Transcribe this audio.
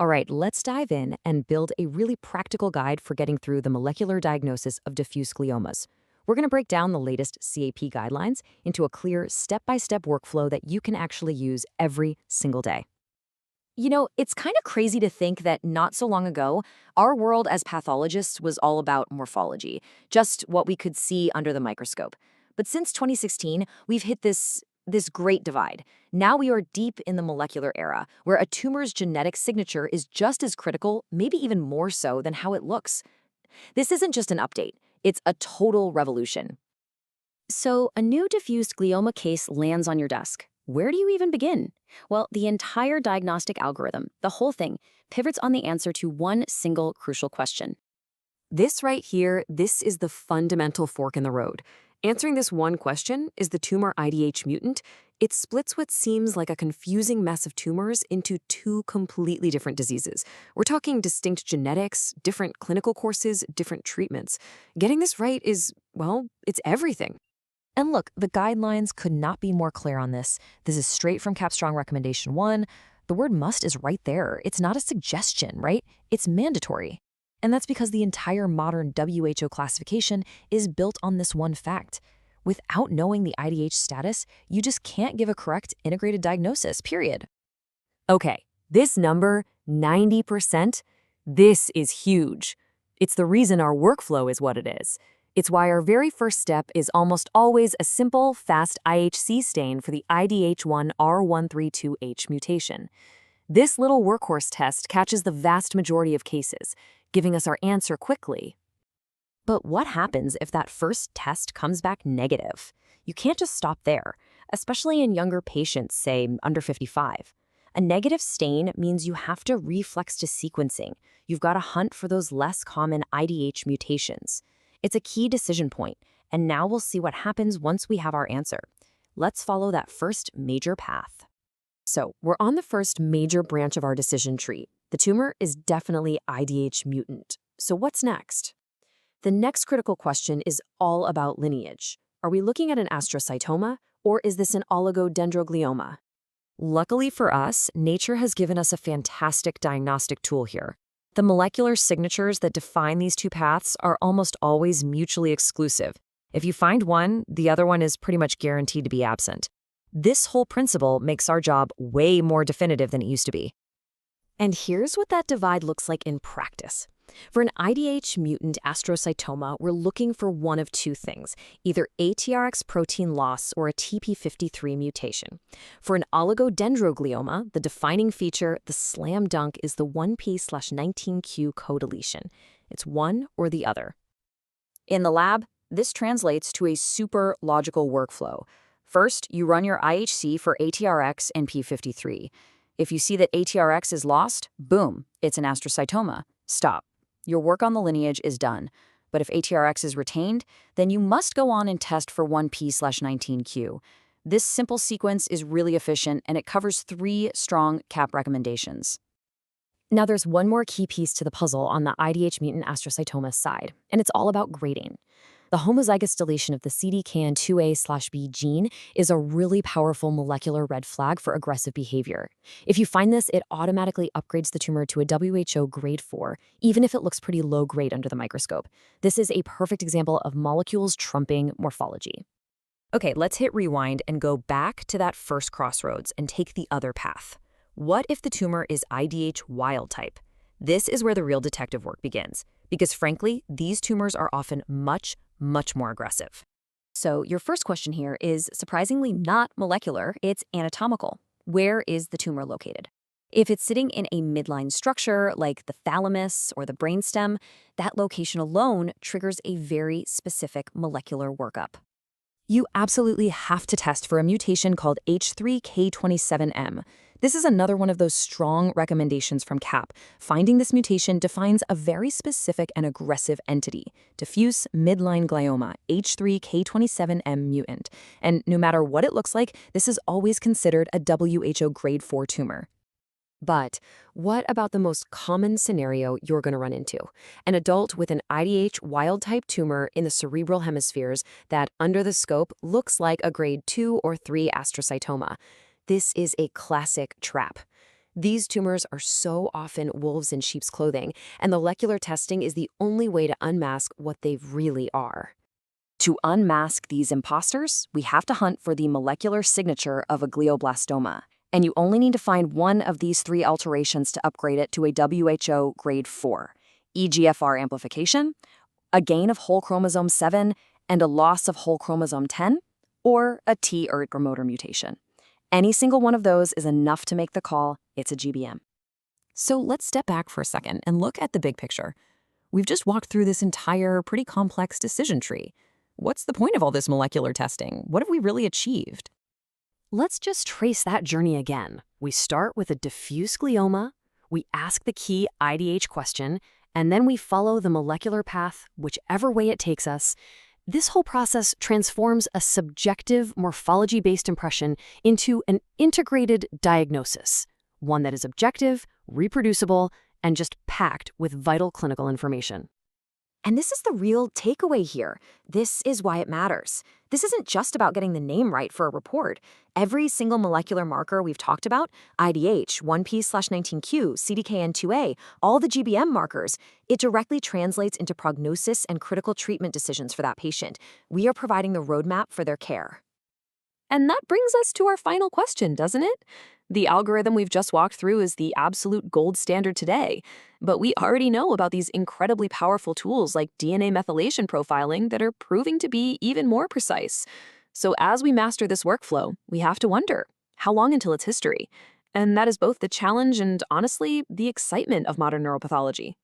All right, let's dive in and build a really practical guide for getting through the molecular diagnosis of diffuse gliomas. We're going to break down the latest CAP guidelines into a clear step-by-step workflow that you can actually use every single day. You know, it's kind of crazy to think that not so long ago, our world as pathologists was all about morphology, just what we could see under the microscope. But since 2016, we've hit this great divide. Now we are deep in the molecular era, where a tumor's genetic signature is just as critical, maybe even more so than how it looks. This isn't just an update, it's a total revolution. So, a new diffused glioma case lands on your desk. Where do you even begin? Well, the entire diagnostic algorithm, the whole thing, pivots on the answer to one single crucial question. This right here, this is the fundamental fork in the road. Answering this one question, is the tumor IDH mutant? It splits what seems like a confusing mess of tumors into two completely different diseases. We're talking distinct genetics, different clinical courses, different treatments. Getting this right is, well, it's everything. And look, the guidelines could not be more clear on this. This is straight from Capstrong Recommendation 1. The word must is right there. It's not a suggestion, right? It's mandatory. And that's because the entire modern WHO classification is built on this one fact. Without knowing the IDH status, you just can't give a correct integrated diagnosis, period. Okay, this number, 90%, this is huge. It's the reason our workflow is what it is. It's why our very first step is almost always a simple, fast IHC stain for the IDH1 R132H mutation. This little workhorse test catches the vast majority of cases, giving us our answer quickly. But what happens if that first test comes back negative? You can't just stop there, especially in younger patients, say under 55. A negative stain means you have to reflex to sequencing. You've got to hunt for those less common IDH mutations. It's a key decision point, and now we'll see what happens once we have our answer. Let's follow that first major path. So, we're on the first major branch of our decision tree. The tumor is definitely IDH mutant. So what's next? The next critical question is all about lineage. Are we looking at an astrocytoma, or is this an oligodendroglioma? Luckily for us, nature has given us a fantastic diagnostic tool here. The molecular signatures that define these two paths are almost always mutually exclusive. If you find one, the other one is pretty much guaranteed to be absent. This whole principle makes our job way more definitive than it used to be. And here's what that divide looks like in practice. For an IDH mutant astrocytoma, we're looking for one of two things, either ATRX protein loss or a TP53 mutation. For an oligodendroglioma, the defining feature, the slam dunk, is the 1p/19q codeletion. It's one or the other. In the lab, this translates to a super logical workflow. First, you run your IHC for ATRX and P53. If you see that ATRX is lost, boom, it's an astrocytoma. Stop. Your work on the lineage is done. But if ATRX is retained, then you must go on and test for 1p/19q. This simple sequence is really efficient, and it covers 3 strong CAP recommendations. Now there's one more key piece to the puzzle on the IDH mutant astrocytoma side, and it's all about grading. The homozygous deletion of the CDKN2A/B gene is a really powerful molecular red flag for aggressive behavior. If you find this, it automatically upgrades the tumor to a WHO grade 4, even if it looks pretty low grade under the microscope. This is a perfect example of molecules trumping morphology. Okay, let's hit rewind and go back to that first crossroads and take the other path. What if the tumor is IDH wild type? This is where the real detective work begins, because frankly, these tumors are often much more aggressive. So your first question here is surprisingly not molecular, it's anatomical. Where is the tumor located? If it's sitting in a midline structure like the thalamus or the brainstem, that location alone triggers a very specific molecular workup. You absolutely have to test for a mutation called H3K27M. This is another one of those strong recommendations from CAP. Finding this mutation defines a very specific and aggressive entity, diffuse midline glioma, H3K27M mutant. And no matter what it looks like, this is always considered a WHO grade 4 tumor. But what about the most common scenario you're going to run into? An adult with an IDH wild-type tumor in the cerebral hemispheres that, under the scope, looks like a grade 2 or 3 astrocytoma. This is a classic trap. These tumors are so often wolves in sheep's clothing, and molecular testing is the only way to unmask what they really are. To unmask these imposters, we have to hunt for the molecular signature of a glioblastoma. And you only need to find one of these 3 alterations to upgrade it to a WHO grade 4: EGFR amplification, a gain of whole chromosome 7, and a loss of whole chromosome 10, or a T-ERT promoter mutation. Any single one of those is enough to make the call it's a GBM. So let's step back for a second and look at the big picture. We've just walked through this entire, pretty complex decision tree. What's the point of all this molecular testing? What have we really achieved? Let's just trace that journey again. We start with a diffuse glioma, we ask the key IDH question, and then we follow the molecular path, whichever way it takes us. This whole process transforms a subjective, morphology-based impression into an integrated diagnosis, one that is objective, reproducible, and just packed with vital clinical information. And this is the real takeaway here. This is why it matters. This isn't just about getting the name right for a report. Every single molecular marker we've talked about, IDH, 1p/19q, CDKN2A, all the GBM markers, it directly translates into prognosis and critical treatment decisions for that patient. We are providing the roadmap for their care. And that brings us to our final question, doesn't it? The algorithm we've just walked through is the absolute gold standard today, but we already know about these incredibly powerful tools like DNA methylation profiling that are proving to be even more precise. So as we master this workflow, we have to wonder, how long until it's history? And that is both the challenge and, honestly, the excitement of modern neuropathology.